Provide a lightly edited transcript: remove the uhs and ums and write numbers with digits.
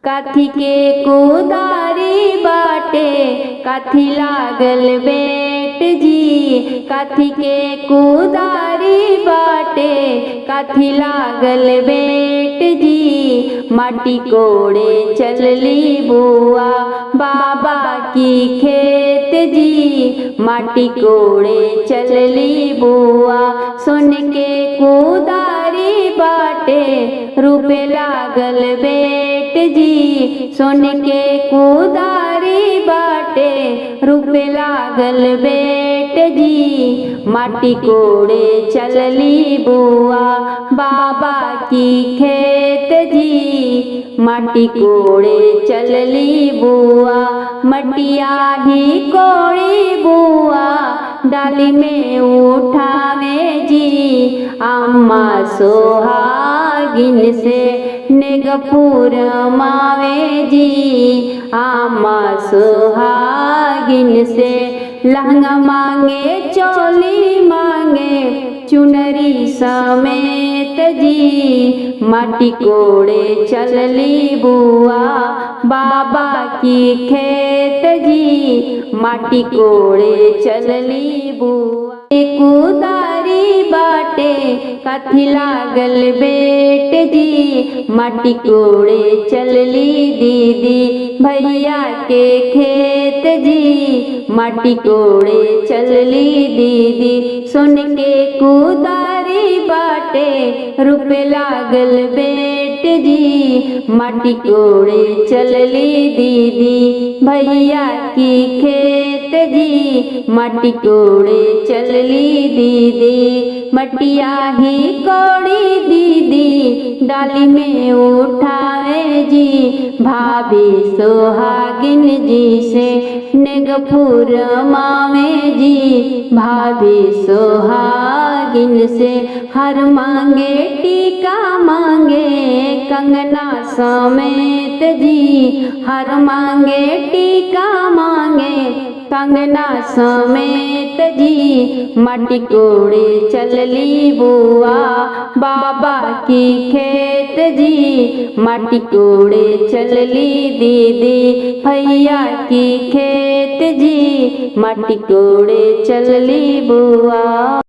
काथी के कुदारी बाटे काथी लागल बेट जी। काथी के कुदारी बाटे काथी लागल बेट जी। माटी कोड़े चलली बुआ बाबा की खेत जी। माटी कोड़े चलली बुआ सोन के कुदारी बाटे रूपे लागल बेट जी। सोन के कुदारी बाटे रूपे लागल बेट जी। माटी कोड़े चलली बुआ बाबा की खेत जी। माटी कोड़े चलली बुआ मटिया ही कोड़ी बुआ डाली में उठावे जी। अम्मा सोहागिन से नेगपुर मावे जी। अम्मा सोहागिन से लहंगा मांगे चोली मांगे चुनरी समेत जी। माटी कोड़े चलली बुआ बाबा की खेत जी। माटी कोड़े चलली बुआ कुदारी बाटे काथी लागल बेट जी। माटी कोड़े चलली दीदी भैया के खेत जी। माटी कोड़े चलली दीदी सोन के कुदारी बाटे रूपे लागल बेट जी। माटी कोड़े चलली दीदी भैया की खेत जी। माटी कोड़े चलली दीदी मटिया ही कोड़ी दीदी डाली में उठावे जी। भाभी सोहागिन जी से नेगपुर मावे जी। भाभी सोहागिन से हर मांगे टीका मांगे कंगना समेत जी। हर मांगे टीका मांगे कंगना समेत जी। माटी कोड़े चलली बुआ बाबा की खेत जी। माटी कोड़े चलली दीदी भैया की खेत जी। माटी कोड़े चलली बुआ।